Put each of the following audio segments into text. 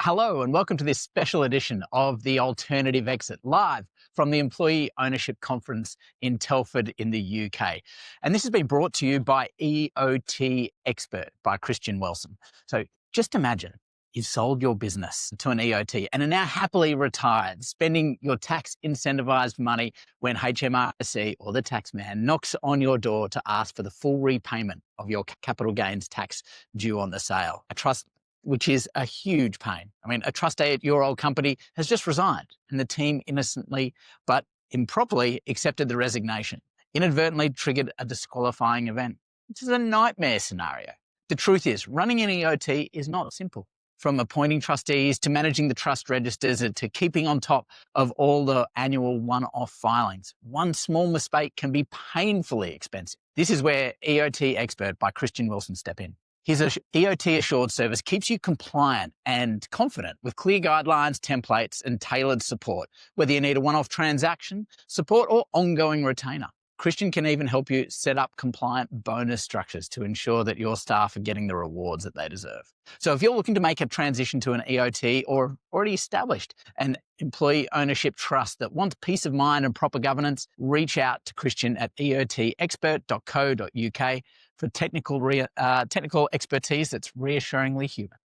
Hello and welcome to this special edition of the Alternative Exit, live from the Employee Ownership Conference in Telford in the UK. And this has been brought to you by EOT Expert by Christian Wilson. So just imagine you've sold your business to an EOT and are now happily retired, spending your tax incentivized money when HMRC or the tax man knocks on your door to ask for the full repayment of your capital gains tax due on the sale. A trust, which is a huge pain. I mean, a trustee at your old company has just resigned and the team innocently but improperly accepted the resignation, inadvertently triggered a disqualifying event. This is a nightmare scenario. The truth is, running an EOT is not simple. From appointing trustees to managing the trust registers to keeping on top of all the annual one-off filings. One small mistake can be painfully expensive. This is where EOT Expert by Christian Wilson step in. His EOT Assured service keeps you compliant and confident with clear guidelines, templates, and tailored support, whether you need a one-off transaction, support, or ongoing retainer. Christian can even help you set up compliant bonus structures to ensure that your staff are getting the rewards that they deserve. So if you're looking to make a transition to an EOT or already established an employee ownership trust that wants peace of mind and proper governance, reach out to Christian at eotexpert.co.uk for technical expertise that's reassuringly human.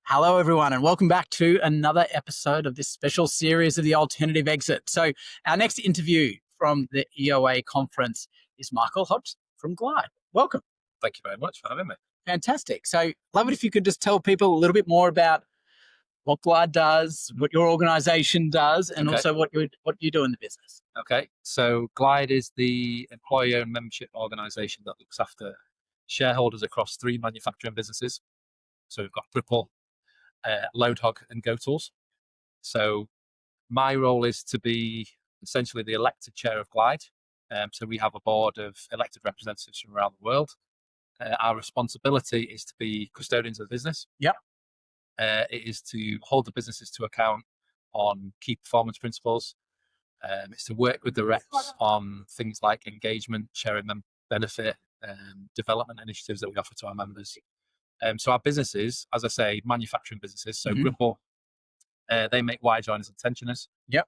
Hello, everyone, and welcome back to another episode of this special series of the Alternative Exit. So our next interview from the EOA Conference is Michael Hodgson from Glide. Welcome. Thank you very much for having me. Fantastic. So love it if you could just tell people a little bit more about what Glide does, what your organisation does, and also what you do in the business. Okay, so Glide is the employee-owned membership organisation that looks after shareholders across 3 manufacturing businesses. So we've got Gripple, Loadhog and GoTools. So my role is to be essentially the elected chair of Glide. So we have a board of elected representatives from around the world. Our responsibility is to be custodians of the business. Yep. It is to hold the businesses to account on key performance principles. It's to work with the reps on things like engagement, sharing benefit, development initiatives that we offer to our members. So our businesses, as I say, manufacturing businesses. So Gripple, they make wire joiners and tensioners. Yep.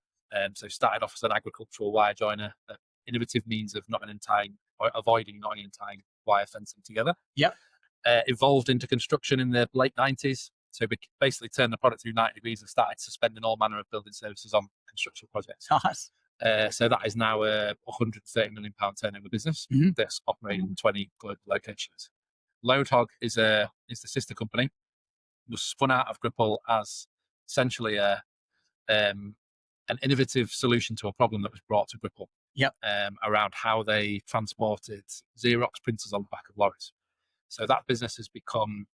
So started off as an agricultural wire joiner, innovative means of avoiding knotting and tying wire fencing together. Yep. Evolved into construction in the late 90s. So we basically turned the product through 90 degrees and started suspending all manner of building services on construction projects. Nice. So that is now a £130 million turnover business that's operating in 20 global locations. Loadhog is the sister company. It was spun out of Gripple as essentially an innovative solution to a problem that was brought to Gripple. Yep. Around how they transported Xerox printers on the back of lorries. So that business has become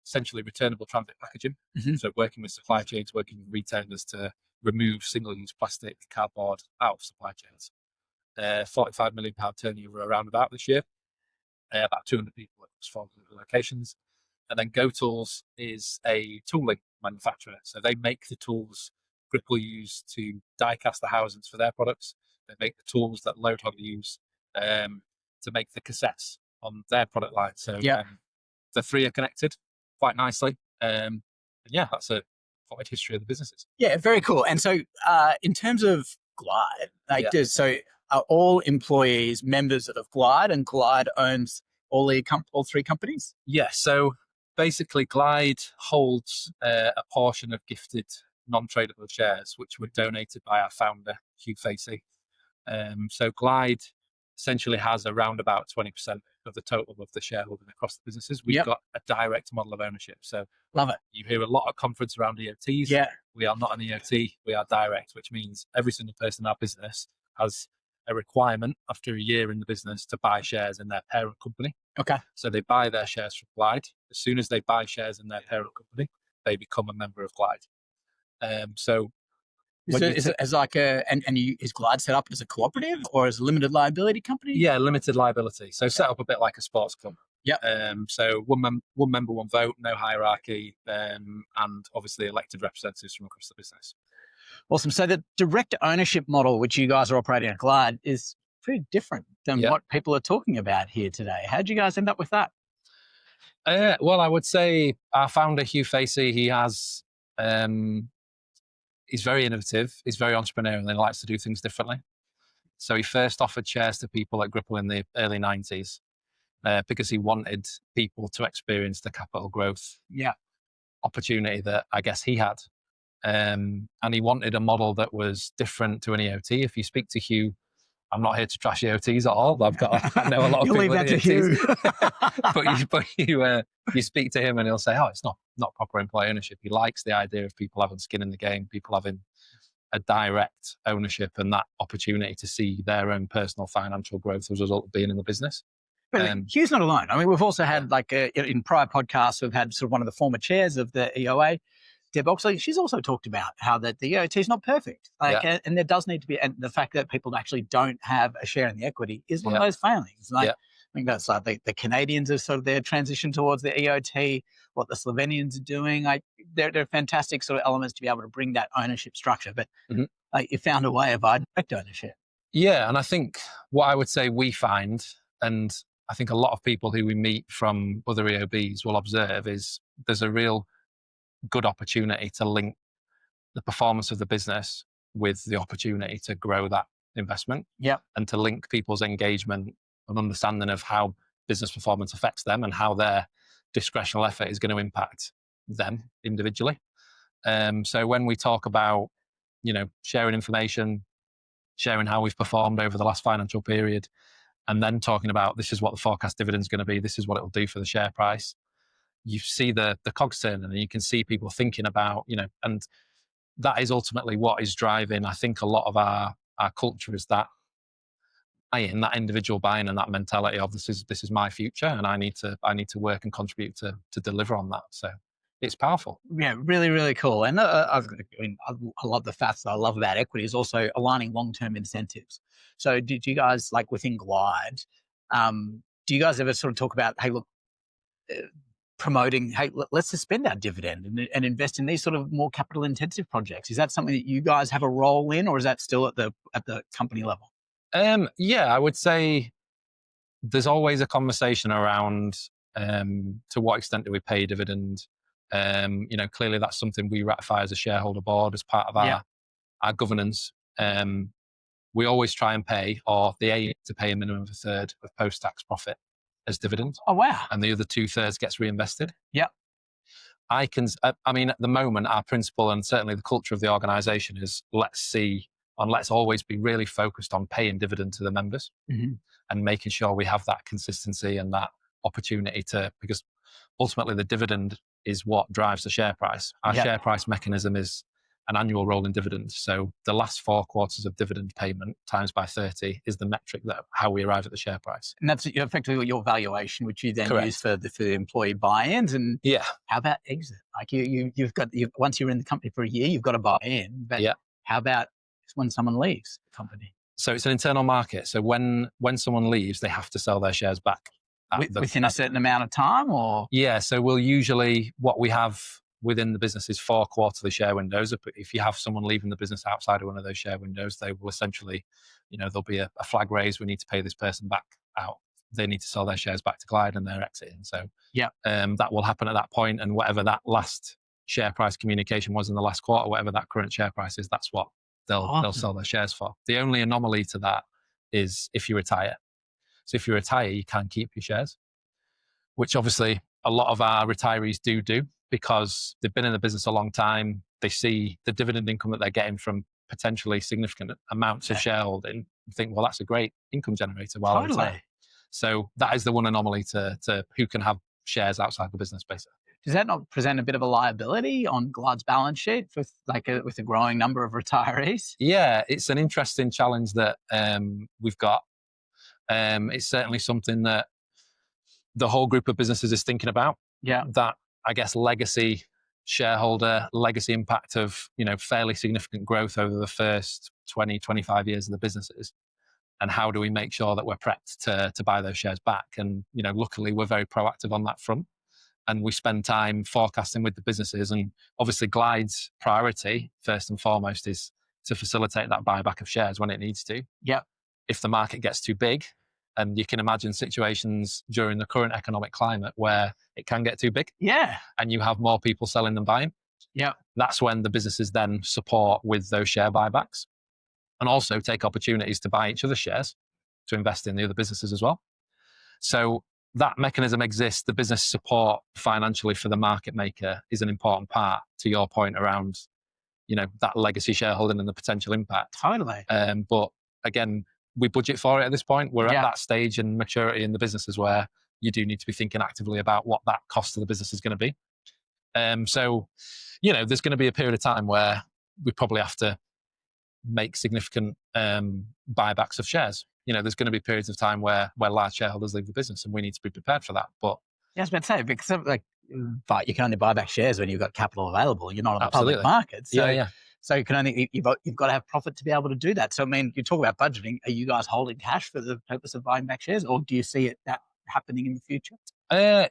essentially returnable transit packaging. So working with supply chains, working with retailers to remove single-use plastic, cardboard out of supply chains. £45 million turnover around about this year. About 200 people at 4 locations. And then GoTools is a tooling manufacturer. So they make the tools Gripple use to die cast the housings for their products. They make the tools that Loadhog use to make the cassettes on their product line. So the 3 are connected quite nicely. And yeah, that's a wide history of the businesses. Yeah, very cool. And so in terms of Glide, so are all employees members of Glide, and Glide owns all 3 companies? Yeah, so basically Glide holds a portion of gifted non-tradable shares, which were donated by our founder, Hugh Facey. So Glide essentially has around about 20% of the total of the shareholding across the businesses. We've got a direct model of ownership. So love it. You hear a lot of conference around EOTs. Yeah. We are not an EOT, we are direct, which means every single person in our business has a requirement after a year in the business to buy shares in their parent company. Okay. So they buy their shares from Glide. As soon as they buy shares in their parent company, they become a member of Glide. Is Glide set up as a cooperative or as a limited liability company? Yeah, limited liability. So set up a bit like a sports club. Yeah. So one member, one vote, no hierarchy, and obviously elected representatives from across the business. Awesome. So the direct ownership model, which you guys are operating at Glide, is pretty different than Yeah. what people are talking about here today. How'd you guys end up with that? Well, I would say our founder, Hugh Facey, he's very innovative. He's very entrepreneurial and he likes to do things differently. So he first offered shares to people at Gripple in the early 90s because he wanted people to experience the capital growth Yeah. opportunity that I guess he had. And he wanted a model that was different to an EOT. If you speak to Hugh, I'm not here to trash EOTs at all. I know a lot of You'll people leave that to EOTs. Hugh. You speak to him and he'll say, oh, it's not proper employee ownership. He likes the idea of people having skin in the game, people having a direct ownership and that opportunity to see their own personal financial growth as a result of being in the business. But Hugh's not alone. I mean, we've also had in prior podcasts, we've had sort of one of the former chairs of the EOA, Deb Oxley. She's also talked about how that the EOT is not perfect, and there does need to be, and the fact that people actually don't have a share in the equity is one of those failings. I think that's like the Canadians are sort of their transition towards the EOT. What the Slovenians are doing, they're fantastic sort of elements to be able to bring that ownership structure. But you found a way of direct ownership. Yeah, and I think what I would say we find, and I think a lot of people who we meet from other EOBs will observe, is there's a real good opportunity to link the performance of the business with the opportunity to grow that investment. Yeah. And to link people's engagement and understanding of how business performance affects them and how their discretional effort is going to impact them individually. So when we talk about, sharing information, sharing how we've performed over the last financial period, and then talking about this is what the forecast dividend is going to be, this is what it will do for the share price, you see the cogs turning and you can see people thinking about, and that is ultimately what is driving, I think, a lot of our culture is that buying, that individual buying and that mentality of this is my future and I need to work and contribute to deliver on that. So it's powerful. Yeah, really, really cool. And I love the facts that I love about equity is also aligning long-term incentives. So did you guys, like within Glide, do you guys ever sort of talk about, hey, look, promoting, hey, let's suspend our dividend and invest in these sort of more capital intensive projects? Is that something that you guys have a role in, or is that still at the company level? Yeah, I would say there's always a conversation around to what extent do we pay a dividend. Clearly that's something we ratify as a shareholder board as part of our governance. We always try and pay, or the aim to pay a minimum of a third of post-tax profit as dividend. Oh, wow. And the other 2/3 gets reinvested. Yeah. At the moment, our principle and certainly the culture of the organisation is let's always be really focused on paying dividend to the members and making sure we have that consistency and that opportunity because ultimately the dividend is what drives the share price. Our share price mechanism is an annual rolling dividend. So the last 4 quarters of dividend payment times by 30 is the metric that how we arrive at the share price. And that's effectively your valuation, which you then use for the employee buy-ins. And how about exit? Like you've got once you're in the company for a year, you've got to buy in. But how about when someone leaves the company? So it's an internal market. So when someone leaves, they have to sell their shares back within a certain amount of time, or so we'll usually what we have within the business is 4 quarterly share windows. If you have someone leaving the business outside of one of those share windows, they will essentially, there'll be a flag raised. We need to pay this person back out. They need to sell their shares back to Glide and they're exiting. So that will happen at that point, and whatever that last share price communication was in the last quarter, whatever that current share price is, that's what they'll sell their shares for. The only anomaly to that is if you retire. So if you retire, you can keep your shares, which obviously a lot of our retirees do because they've been in the business a long time. They see the dividend income that they're getting from potentially significant amounts of shareholding and think, well, that's a great income generator while I retire. So that is the one anomaly to who can have shares outside the business, basically. Does that not present a bit of a liability on Glide's balance sheet with a growing number of retirees? Yeah, it's an interesting challenge that we've got. It's certainly something that the whole group of businesses is thinking about. Yeah. That, I guess, legacy shareholder, legacy impact of, fairly significant growth over the first 20, 25 years of the businesses. And how do we make sure that we're prepped to buy those shares back? And, luckily we're very proactive on that front. And we spend time forecasting with the businesses. And obviously Glide's priority, first and foremost, is to facilitate that buyback of shares when it needs to. Yeah. if the market gets too big, and you can imagine situations during the current economic climate where it can get too big, Yeah. and you have more people selling than buying. Yeah. That's when the businesses then support with those share buybacks, and also take opportunities to buy each other's shares to invest in the other businesses as well. So that mechanism exists. The business support financially for the market maker is an important part, to your point around, that legacy shareholding and the potential impact. Totally. But again, we budget for it at this point. We're Yeah. at that stage and maturity in the businesses where you do need to be thinking actively about what that cost to the business is going to be. So, there's going to be a period of time where we probably have to make significant buybacks of shares. There's going to be periods of time where large shareholders leave the business, and we need to be prepared for that. But Yeah, I was about to say, because but you can only buy back shares when you've got capital available. You're not on the Absolutely. public market. So, yeah. So you can only you've got to have profit to be able to do that. So I mean, you talk about budgeting. Are you guys holding cash for the purpose of buying back shares, or do you see that happening in the future?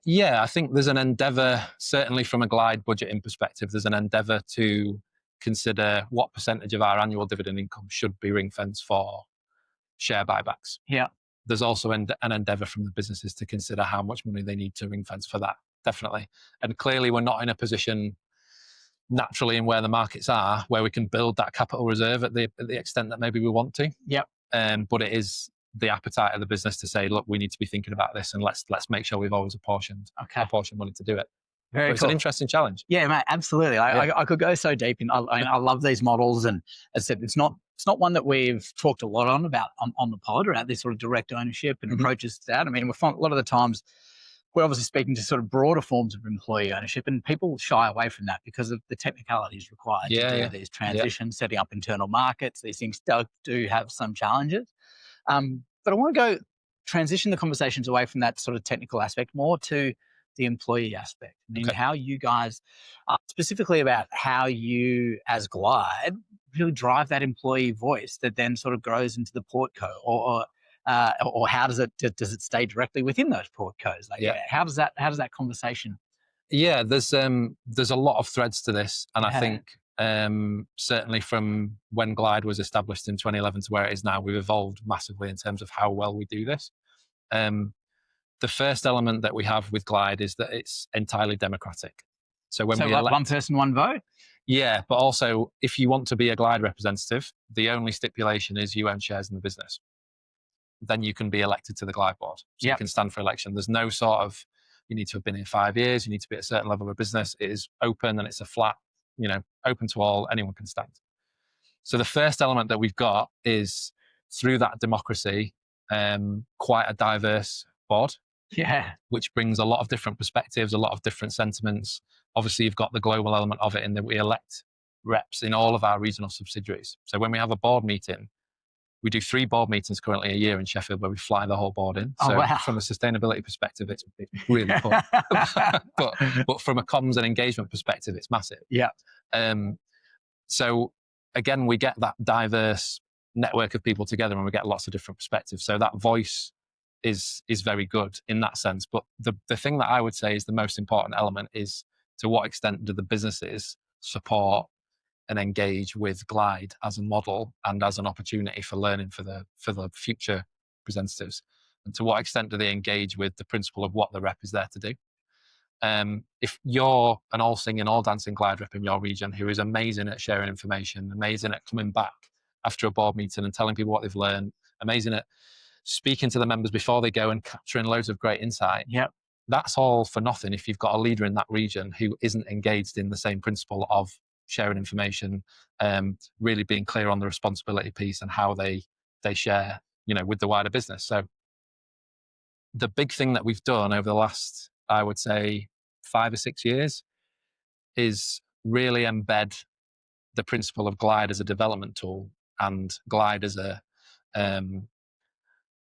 Yeah, I think there's an endeavour, certainly from a Glide budgeting perspective, there's an endeavour to consider what percentage of our annual dividend income should be ring fenced for share buybacks. Yeah. There's also an endeavour from the businesses to consider how much money they need to ring fence for that, definitely. And clearly we're not in a position naturally in where the markets are where we can build that capital reserve at the extent that maybe we want to. Yep. But it is the appetite of the business to say, look, we need to be thinking about this, and let's make sure we've always apportioned money to do it. Very It's cool. an interesting challenge. Yeah, mate, absolutely. I could go so deep in. I love these models, and as I said, it's not one that we've talked a lot on the pod around this sort of direct ownership and approaches to that. I mean, we find a lot of the times we're obviously speaking to sort of broader forms of employee ownership, and people shy away from that because of the technicalities required to do these transitions, setting up internal markets. These things do have some challenges. But I want to transition the conversations away from that sort of technical aspect more to the employee aspect. I mean, how you guys, specifically about how you as Glide really drive that employee voice that then sort of grows into the portco, or how does it stay directly within those portcos? How does that conversation? Yeah, there's a lot of threads to this, and I think certainly from when Glide was established in 2011 to where it is now, we've evolved massively in terms of how well we do this. The first element that we have with Glide is that it's entirely democratic. So when we elect, one person, one vote? Yeah, but also if you want to be a Glide representative, the only stipulation is you own shares in the business. Then you can be elected to the Glide board. So you can stand for election. There's no sort of, you need to have been here 5 years, you need to be at a certain level of business. It is open, and it's a flat, open to all, anyone can stand. So the first element that we've got is, through that democracy, quite a diverse board. Yeah. Which brings a lot of different perspectives, a lot of different sentiments. Obviously, you've got the global element of it in that we elect reps in all of our regional subsidiaries. So when we have a board meeting, we do 3 board meetings currently a year in Sheffield where we fly the whole board in. So from a sustainability perspective, it's really fun. but from a comms and engagement perspective, it's massive. Yeah. So again, we get that diverse network of people together, and we get lots of different perspectives. So that voice is very good in that sense. But the thing that I would say is the most important element is, to what extent do the businesses support and engage with Glide as a model and as an opportunity for learning for the future representatives? And to what extent do they engage with the principle of what the rep is there to do? If you're an all singing, all dancing Glide rep in your region who is amazing at sharing information, amazing at coming back after a board meeting and telling people what they've learned, amazing at speaking to the members before they go and capturing loads of great insight, that's all for nothing if you've got a leader in that region who isn't engaged in the same principle of sharing information, really being clear on the responsibility piece and how they share, with the wider business. So the big thing that we've done over the last, I would say, 5 or 6 years is really embed the principle of Glide as a development tool, and Glide as an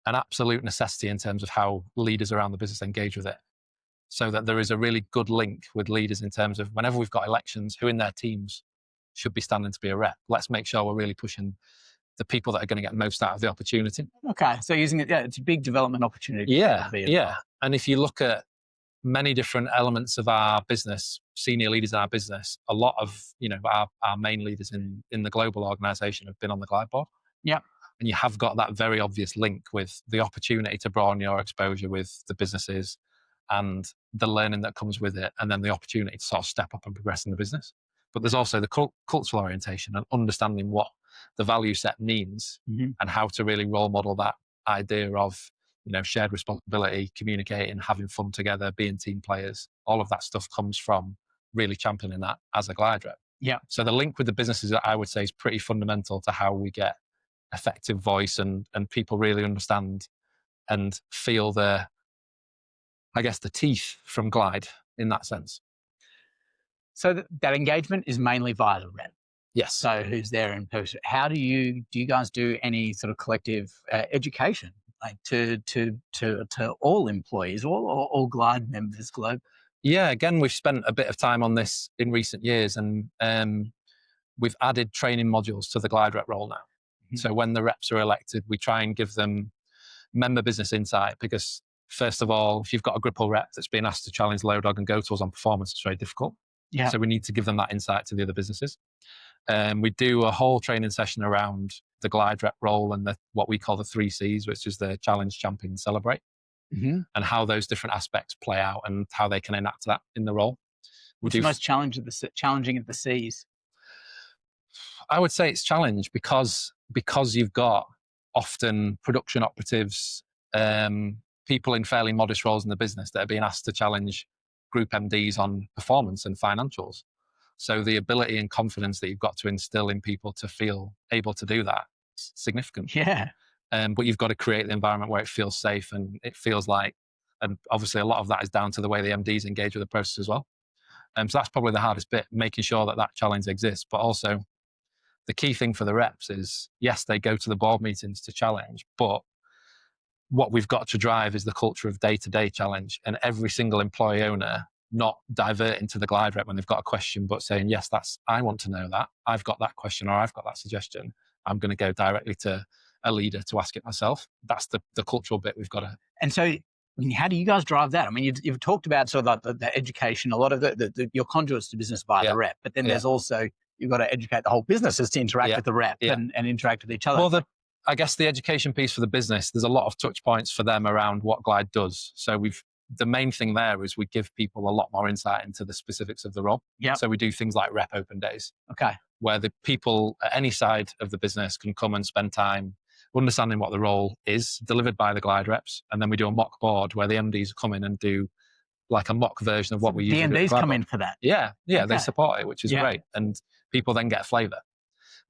absolute necessity in terms of how leaders around the business engage with it, so that there is a really good link with leaders in terms of whenever we've got elections, who in their teams should be standing to be a rep. Let's make sure we're really pushing the people that are going to get most out of the opportunity. Okay, so using it, it's a big development opportunity. Yeah. And if you look at many different elements of our business, senior leaders in our business, a lot of our main leaders in the global organisation have been on the Glide board. Yeah. and you have got that very obvious link with the opportunity to broaden your exposure with the businesses and the learning that comes with it, and then the opportunity to sort of step up and progress in the business. But there's also the cultural orientation and understanding what the value set means and how to really role model that idea of, shared responsibility, communicating, having fun together, being team players. All of that stuff comes from really championing that as a glide rep. Yeah. So the link with the businesses, I would say, is pretty fundamental to how we get effective voice and people really understand and feel the teeth from glide in that sense. So that engagement is mainly via the rep. Yes. So who's there in person? How do you guys do any sort of collective education, like to all employees, all glide members globally? Yeah, again, we've spent a bit of time on this in recent years, and we've added training modules to the glide rep role now. So when the reps are elected, we try and give them member business insight, because first of all, if you've got a Gripple rep that's being asked to challenge low dog and go tools on performance, it's very difficult. Yeah. So we need to give them that insight to the other businesses. We do a whole training session around the glide rep role and what we call the 3 Cs, which is the challenge, champion, celebrate, and how those different aspects play out and how they can enact that in the role. What's the most challenging of the Cs? I would say it's challenge because you've got often production operatives, people in fairly modest roles in the business that are being asked to challenge group MDs on performance and financials. So the ability and confidence that you've got to instill in people to feel able to do that is significant. Yeah. But you've got to create the environment where it feels safe and it feels like, and obviously a lot of that is down to the way the MDs engage with the process as well. So that's probably the hardest bit, making sure that challenge exists. But also the key thing for the reps is, yes, they go to the board meetings to challenge, but what we've got to drive is the culture of day-to-day challenge, and every single employee owner not diverting to the glide rep when they've got a question, but saying, yes, I want to know that. I've got that question or I've got that suggestion. I'm going to go directly to a leader to ask it myself. That's the cultural bit we've got to. And so, how do you guys drive that? I mean, you've talked about sort of the education, a lot of your conduits to business via the rep, but then there's also, you've got to educate the whole businesses to interact with the rep and interact with each other. Well, I guess the education piece for the business, there's a lot of touch points for them around what glide does. So the main thing there is we give people a lot more insight into the specifics of the role. Yeah. So we do things like rep open days. Okay. Where the people at any side of the business can come and spend time understanding what the role is, delivered by the glide reps. And then we do a mock board where the MDs come in and do like a mock version of what we use. The MDs come in for that? Yeah, okay. They support it, which is great. And people then get a flavour.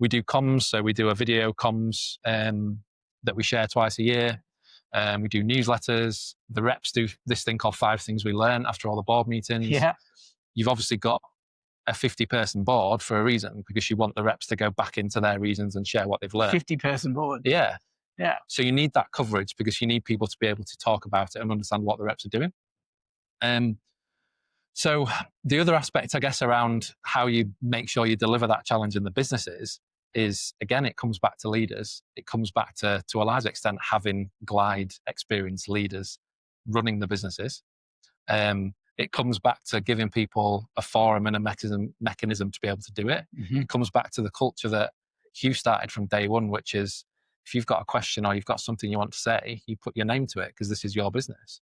We do comms, so we do a video comms that we share twice a year. We do newsletters. The reps do this thing called 5 Things We Learn after all the board meetings. Yeah. You've obviously got a 50-person board for a reason, because you want the reps to go back into their reasons and share what they've learned. 50-person board. Yeah. Yeah. So you need that coverage because you need people to be able to talk about it and understand what the reps are doing. So the other aspect, I guess, around how you make sure you deliver that challenge in the businesses is, again, it comes back to leaders. It comes back to a large extent, having glide experienced leaders running the businesses. It comes back to giving people a forum and a mechanism to be able to do it. It comes back to the culture that Hugh started from day one, which is, if you've got a question or you've got something you want to say, you put your name to it because this is your business.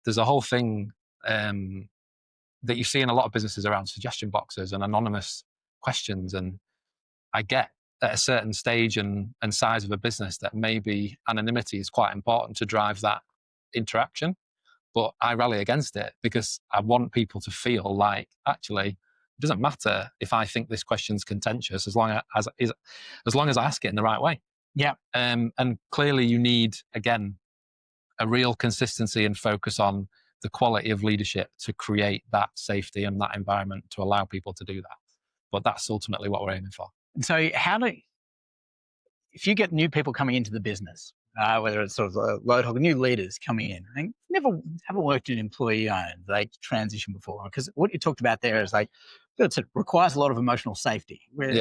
There's a whole thing that you see in a lot of businesses around suggestion boxes and anonymous questions. And I get at a certain stage and size of a business that maybe anonymity is quite important to drive that interaction. But I rally against it because I want people to feel like, actually, it doesn't matter if I think this question's contentious as long as I ask it in the right way. Yeah. And clearly you need, again, a real consistency and focus on the quality of leadership to create that safety and that environment to allow people to do that. But that's ultimately what we're aiming for. And so if you get new people coming into the business, whether it's sort of load hog, new leaders coming in, they haven't worked in employee owned, they transition before, because what you talked about there is like, it requires a lot of emotional safety, which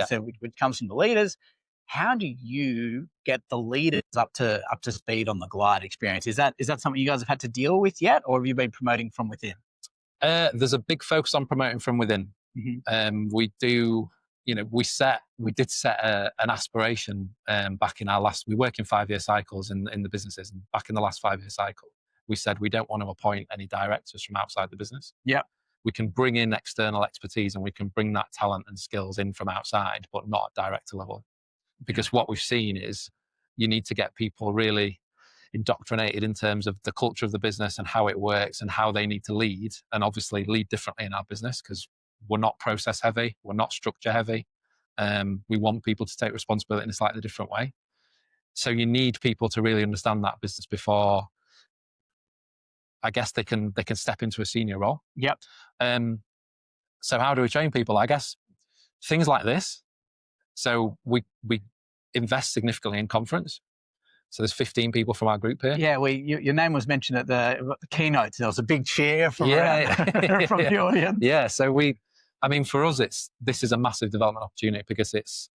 comes from the leaders. How do you get the leaders up to speed on the glide experience? Is that something you guys have had to deal with yet, or have you been promoting from within? There's a big focus on promoting from within. We do we did set an aspiration back in we work in 5-year cycles in the businesses, and back in the last 5-year cycle, we said we don't want to appoint any directors from outside the business. Yeah. We can bring in external expertise and we can bring that talent and skills in from outside, but not at director level. Because what we've seen is you need to get people really indoctrinated in terms of the culture of the business and how it works and how they need to lead, and obviously lead differently in our business because we're not process heavy, we're not structure heavy. We want people to take responsibility in a slightly different way. So you need people to really understand that business before, I guess, they can step into a senior role. Yep. So how do we train people? I guess things like this. So we invest significantly in conference. So there's 15 people from our group here. Yeah, your name was mentioned at the keynote. There was a big cheer from from the audience. Yeah, so for us, this is a massive development opportunity because it's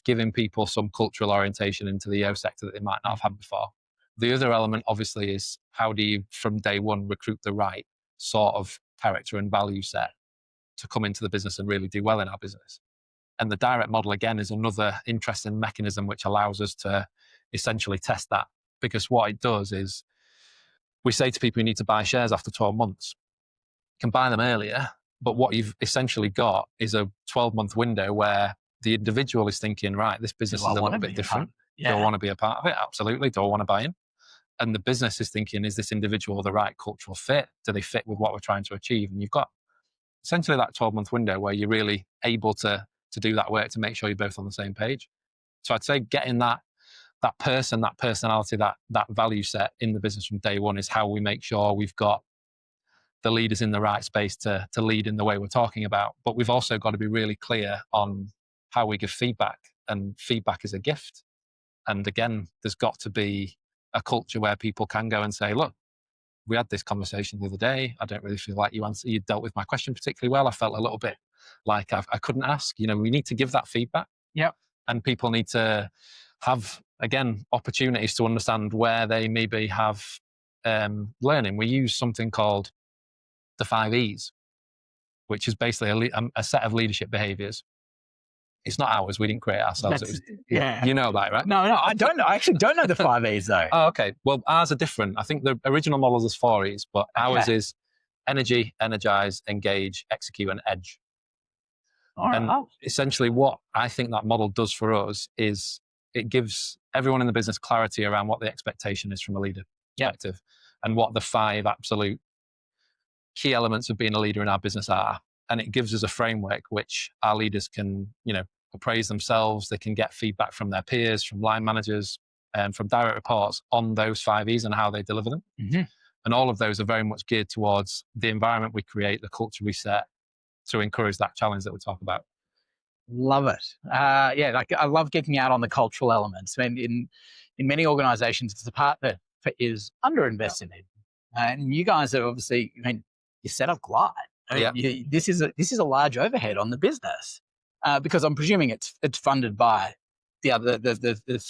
giving people some cultural orientation into the EO sector that they might not have had before. The other element, obviously, is how do you, from day one, recruit the right sort of character and value set to come into the business and really do well in our business. And the direct model, again, is another interesting mechanism which allows us to essentially test that. Because what it does is we say to people, you need to buy shares after 12 months. You can buy them earlier, but what you've essentially got is a 12-month window where the individual is thinking, right, this business is a little bit different. Do I want to be a part of it? Absolutely. Do I want to buy in? And the business is thinking, is this individual the right cultural fit? Do they fit with what we're trying to achieve? And you've got essentially that 12-month window where you're really able to do that work to make sure you're both on the same page. So I'd say getting that personality, that value set in the business from day one is how we make sure we've got the leaders in the right space to lead in the way we're talking about. But we've also got to be really clear on how we give feedback, and feedback is a gift. And again, there's got to be a culture where people can go and say, look, we had this conversation the other day. I don't really feel like you dealt with my question particularly well. I felt a little bit like I couldn't ask. We need to give that feedback. Yep. And people need to have, again, opportunities to understand where they maybe have learning. We use something called the 5 E's, which is basically a set of leadership behaviors. It's not ours. We didn't create it ourselves. You know about it, right? No, I don't know. I actually don't know the 5 E's though. Oh, okay. Well, ours are different. I think the original model is 4 E's, but ours is energy, energize, engage, execute, and edge. All right. And essentially what I think that model does for us is it gives everyone in the business clarity around what the expectation is from a leader perspective and what the 5 absolute key elements of being a leader in our business are. And it gives us a framework which our leaders can, appraise themselves. They can get feedback from their peers, from line managers, and from direct reports on those 5 E's and how they deliver them. Mm-hmm. And all of those are very much geared towards the environment we create, the culture we set to encourage that challenge that we talk about. Love it. I love geeking out on the cultural elements. I mean, in many organizations, it's the part that is underinvested in. And you guys are obviously, you set up Glide. This is a large overhead on the business because I'm presuming it's funded by the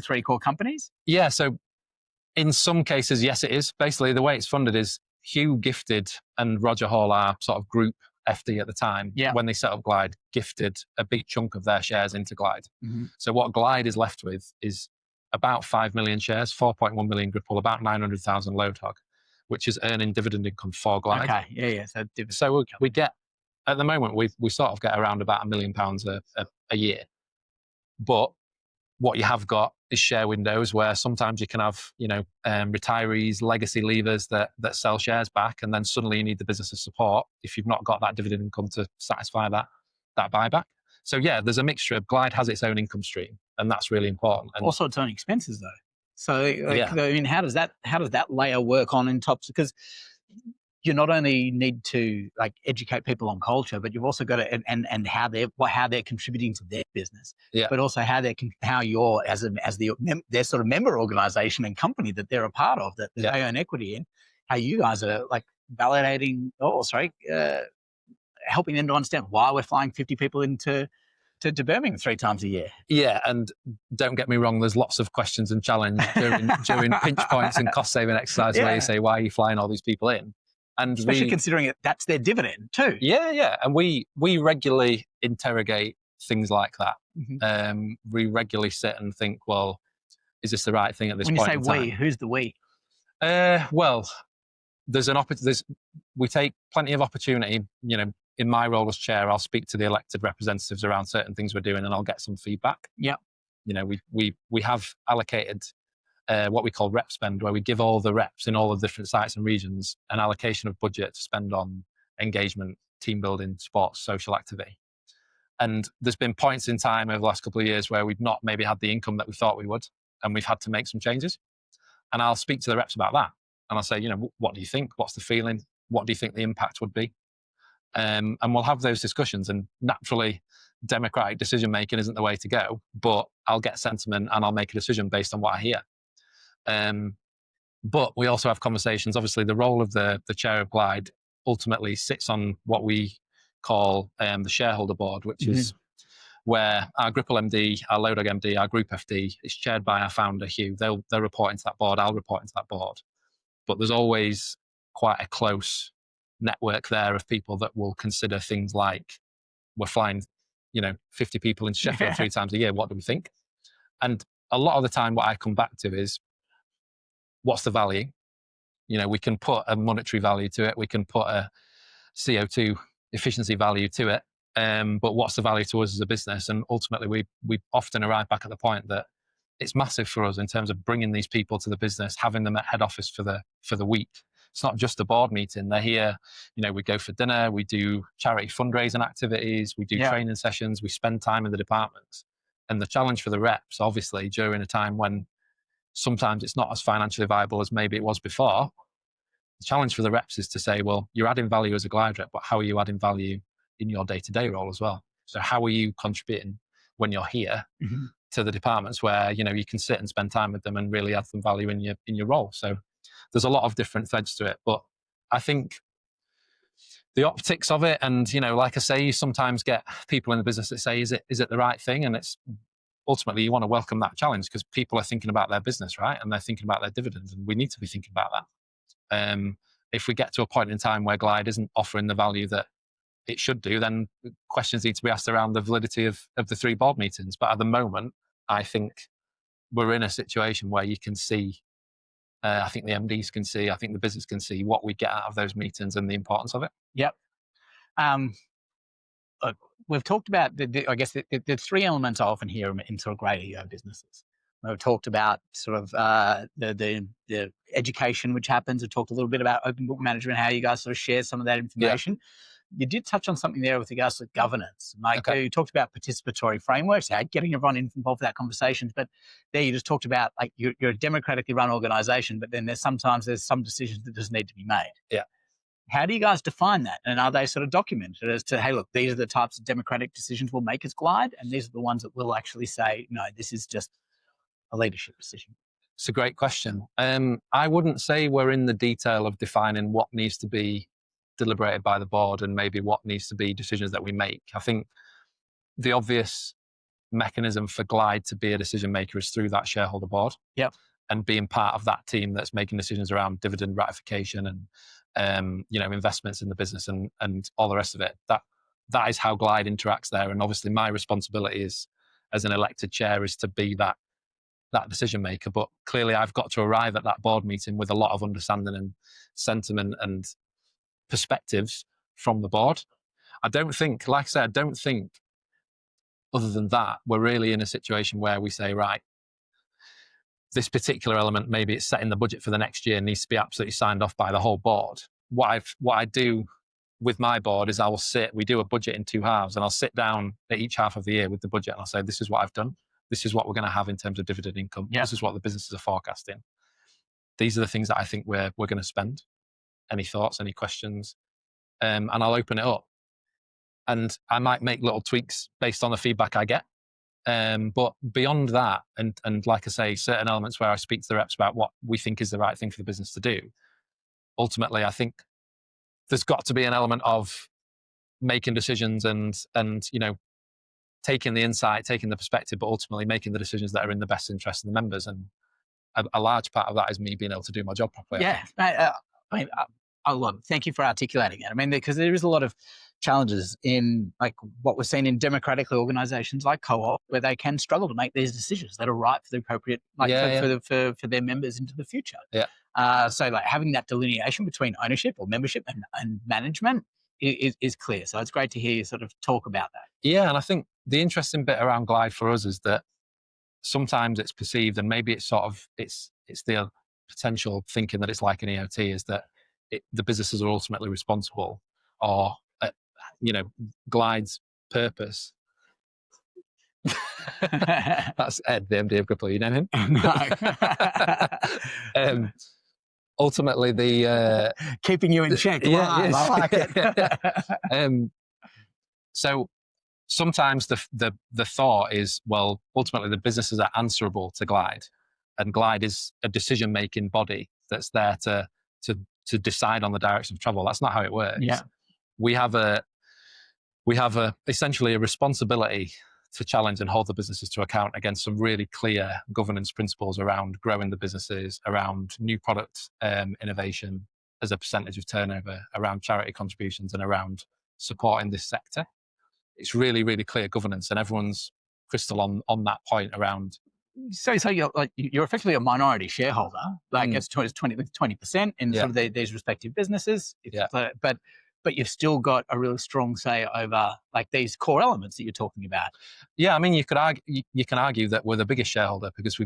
three core companies. Yeah. So in some cases, yes, it is. Basically, the way it's funded is Hugh gifted and Roger Hall, our sort of group FD at the time, when they set up Glide, gifted a big chunk of their shares into Glide. Mm-hmm. So what Glide is left with is about 5 million shares, 4.1 million Gripple, about 900,000 load hog, which is earning dividend income for Glide. Okay, yeah. So we get, at the moment, we sort of get around about £1 million a year. But what you have got is share windows where sometimes you can have, retirees, legacy leavers that sell shares back, and then suddenly you need the business's support if you've not got that dividend income to satisfy that buyback. So yeah, there's a mixture. Glide has its own income stream, and that's really important. And also its own expenses though. So how does that layer work on top? Because you not only need to educate people on culture, but you've also got to and how they're contributing to their business, but also how you're as their sort of member organization and company that they're a part of, that they own equity in, how you guys are validating, helping them to understand why we're flying 50 people into Birmingham 3 times a year. Yeah, and don't get me wrong, there's lots of questions and challenge during pinch points and cost saving exercises where you say, why are you flying all these people in? And especially considering that's their dividend too. Yeah. And we regularly interrogate things like that. Mhm. We regularly sit and think, well, is this the right thing at this When you point say in time? we, who's the we? Well, we take plenty of opportunity. In my role as chair, I'll speak to the elected representatives around certain things we're doing, and I'll get some feedback. Yeah. We have allocated what we call rep spend, where we give all the reps in all the different sites and regions an allocation of budget to spend on engagement, team building, sports, social activity. And there's been points in time over the last couple of years where we've not maybe had the income that we thought we would, and we've had to make some changes. And I'll speak to the reps about that. And I'll say, what do you think? What's the feeling? What do you think the impact would be? And we'll have those discussions. And naturally, democratic decision making isn't the way to go, but I'll get sentiment and I'll make a decision based on what I hear. But we also have conversations. Obviously, the role of the chair of Glide ultimately sits on what we call the shareholder board, which is where our Gripple MD, our Lodog MD, our Group FD is chaired by our founder, Hugh. They'll report into that board. I'll report into that board. But there's always quite a close network there of people that will consider things like, we're flying, 50 people into Sheffield 3 times a year. What do we think? And a lot of the time, what I come back to is, what's the value? We can put a monetary value to it. We can put a CO2 efficiency value to it. But what's the value to us as a business? And ultimately, we often arrive back at the point that it's massive for us in terms of bringing these people to the business, having them at head office for the week. It's not just a board meeting. They're here. We go for dinner. We do charity fundraising activities. We do training sessions. We spend time in the departments. And the challenge for the reps, obviously, during a time when sometimes it's not as financially viable as maybe it was before, the challenge for the reps is to say, well, you're adding value as a Glide rep, but how are you adding value in your day-to-day role as well? So how are you contributing when you're here to the departments where you can sit and spend time with them and really add some value in your role? So there's a lot of different threads to it, but I think the optics of it, and like I say, you sometimes get people in the business that say, is it the right thing? And it's ultimately, you want to welcome that challenge because people are thinking about their business, right? And they're thinking about their dividends, and we need to be thinking about that. If we get to a point in time where Glide isn't offering the value that it should do, then questions need to be asked around the validity of the 3 board meetings. But at the moment, I think we're in a situation where you can see, I think the MDs can see, I think the business can see what we get out of those meetings and the importance of it. Yep. Look, we've talked about, I guess, the 3 elements I often hear in sort of great EO businesses. We've talked about sort of the education which happens. We've talked a little bit about open book management, how you guys sort of share some of that information. You did touch on something there with regards to governance. Mike, you talked about participatory frameworks, getting everyone involved in that conversations. But there you just talked about, like, you're a democratically run organisation, but then there's some decisions that just need to be made. Yeah. How do you guys define that? And are they sort of documented as to, hey, look, these are the types of democratic decisions we'll make as Glide, and these are the ones that we'll actually say, no, this is just a leadership decision? It's a great question. I wouldn't say we're in the detail of defining what needs to be deliberated by the board and maybe what needs to be decisions that we make. I think the obvious mechanism for Glide to be a decision maker is through that shareholder board. Yep. And being part of that team that's making decisions around dividend ratification and investments in the business and all the rest of it. That is how Glide interacts there. And obviously my responsibility is, as an elected chair, is to be that decision maker. But clearly I've got to arrive at that board meeting with a lot of understanding and sentiment and perspectives from the board. I don't think other than that, we're really in a situation where we say, right, this particular element, maybe it's set in the budget for the next year, needs to be absolutely signed off by the whole board. What I do with my board is we do a budget in 2 halves, and I'll sit down at each half of the year with the budget and I'll say, this is what I've done. This is what we're going to have in terms of dividend income. Yeah. This is what the businesses are forecasting. These are the things that I think we're going to spend. Any thoughts, any questions? And I'll open it up. And I might make little tweaks based on the feedback I get. But beyond that, and like I say, certain elements where I speak to the reps about what we think is the right thing for the business to do, ultimately, I think there's got to be an element of making decisions and taking the insight, taking the perspective, but ultimately making the decisions that are in the best interest of the members. And a large part of that is me being able to do my job properly. Yeah. I love it. Thank you for articulating it. I mean, because there is a lot of challenges in like what we're seeing in democratically organizations like co-op, where they can struggle to make these decisions that are right for the appropriate, like for their members into the future. Yeah. So like having that delineation between ownership or membership and management is clear. So it's great to hear you sort of talk about that. Yeah, and I think the interesting bit around Glide for us is that sometimes it's perceived, and maybe it's sort of it's the potential thinking that it's like an EOT, is that the businesses are ultimately responsible, or Glide's purpose. That's Ed, the MD of Gripple. You know him? No. Ultimately, the keeping you in check. Yeah, yes. I like it. So sometimes the thought is, well, ultimately the businesses are answerable to Glide, and Glide is a decision-making body that's there to decide on the direction of travel. That's not how it works. Yeah. We have essentially a responsibility to challenge and hold the businesses to account against some really clear governance principles around growing the businesses, around new product innovation as a percentage of turnover, around charity contributions, and around supporting this sector. It's really, really clear governance, and everyone's crystal on that point around. So you're effectively a minority shareholder, like it's 20% in sort of these respective businesses. Yeah. But you've still got a really strong say over like these core elements that you're talking about. Yeah, I mean, you can argue that we're the biggest shareholder because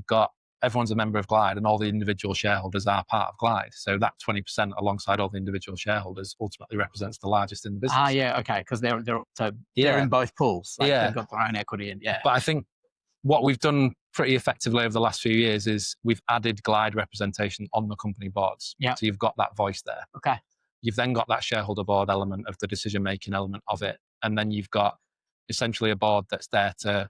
everyone's a member of Glide, and all the individual shareholders are part of Glide. So that 20% alongside all the individual shareholders ultimately represents the largest in the business. Yeah, okay, because they're in both pools. Like they've got their own equity in. Yeah. But I think what we've done pretty effectively over the last few years is we've added Glide representation on the company boards. Yeah. So you've got that voice there. Okay. You've then got that shareholder board element of the decision-making element of it. And then you've got essentially a board that's there to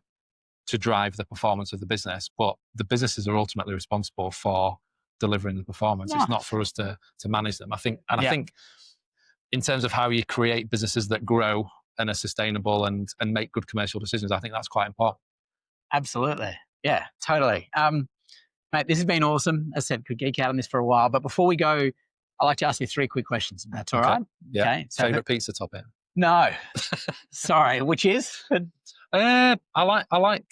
drive the performance of the business. But the businesses are ultimately responsible for delivering the performance. It's not for us to manage them. I think in terms of how you create businesses that grow and are sustainable and make good commercial decisions, I think that's quite important. Absolutely. Yeah, totally. Mate, this has been awesome. As I said, could geek out on this for a while. But before we go, I'd like to ask you 3 quick questions, if that's all right. Yeah. Okay. So, favorite pizza topping? No. Sorry, which is? I like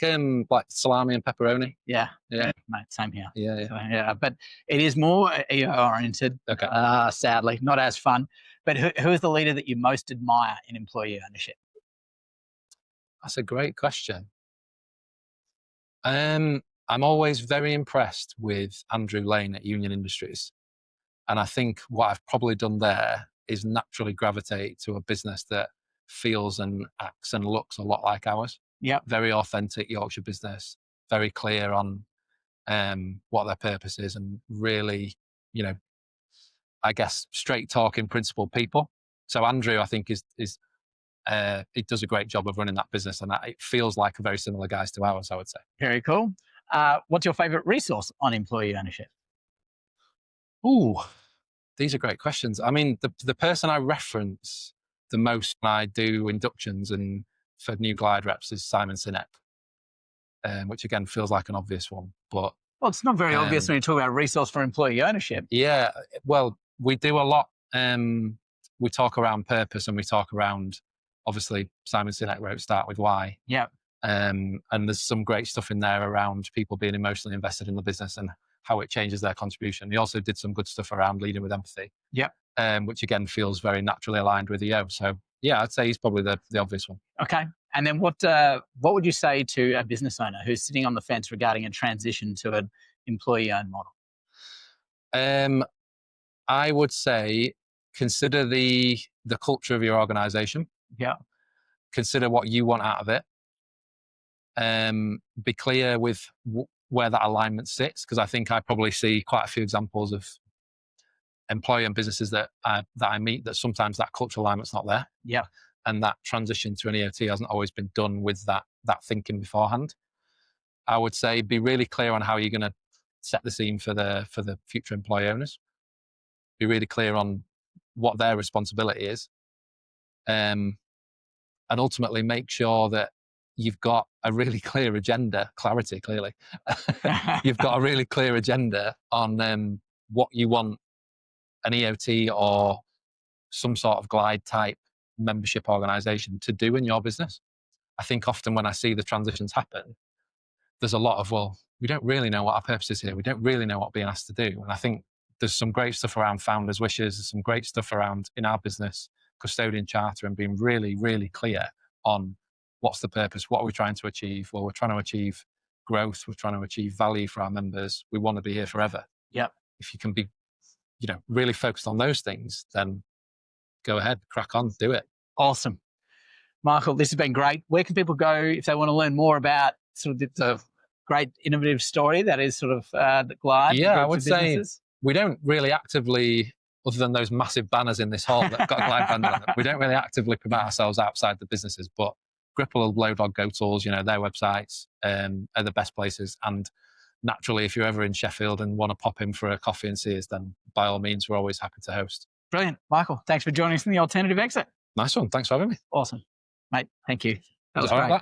salami and pepperoni. Yeah. Mate, same here. Yeah. So, but it is more EO oriented. Okay. Sadly, not as fun. But who is the leader that you most admire in employee ownership? That's a great question. I'm always very impressed with Andrew Lane at Union Industries. And I think what I've probably done there is naturally gravitate to a business that feels and acts and looks a lot like ours. Yeah. Very authentic Yorkshire business, very clear on what their purpose is, and really, I guess, straight talking principled people. So Andrew, I think, it does a great job of running that business, and it feels like very similar guys to ours, I would say. Very cool. What's your favorite resource on employee ownership? Ooh, these are great questions. I mean, the person I reference the most when I do inductions and for new Glide reps is Simon Sinek, which again feels like an obvious one, but it's not very obvious when you talk about resource for employee ownership. Yeah, well, we do a lot. We talk around purpose, and we talk around, obviously, Simon Sinek wrote Start With Why. Yeah. And there's some great stuff in there around people being emotionally invested in the business and how it changes their contribution. He also did some good stuff around leading with empathy. Yeah. Which again feels very naturally aligned with EO. So yeah, I'd say he's probably the obvious one. Okay. And then what would you say to a business owner who's sitting on the fence regarding a transition to an employee-owned model? I would say consider the culture of your organization. Yeah. Consider what you want out of it. Be clear with where that alignment sits, because I think I probably see quite a few examples of employer and businesses that I meet that sometimes that cultural alignment's not there. Yeah. And that transition to an EOT hasn't always been done with that thinking beforehand. I would say be really clear on how you're going to set the scene for the future employee owners. Be really clear on what their responsibility is. And ultimately make sure that you've got a really clear agenda, clarity, clearly. You've got a really clear agenda on what you want an EOT or some sort of Glide type membership organisation to do in your business. I think often when I see the transitions happen, there's a lot of, well, we don't really know what our purpose is here. We don't really know what we're being asked to do. And I think there's some great stuff around founders' wishes. There's some great stuff around, in our business, custodian charter, and being really, really clear on what's the purpose, what are we trying to achieve? Well, we're trying to achieve growth. We're trying to achieve value for our members. We want to be here forever. Yep. If you can be, really focused on those things, then go ahead, crack on, do it. Awesome. Michael, this has been great. Where can people go if they want to learn more about sort of the great innovative story that is sort of the Glide? Yeah, I would say we don't really actively, other than those massive banners in this hall that have got a Glide brand on them, we don't really actively promote ourselves outside the businesses. But Gripple, Low Dog, Go Tools, their websites are the best places. And naturally, if you're ever in Sheffield and want to pop in for a coffee and see us, then by all means, we're always happy to host. Brilliant. Michael, thanks for joining us in the Alternative Exit. Nice one. Thanks for having me. Awesome. Mate, thank you. That was great. Right,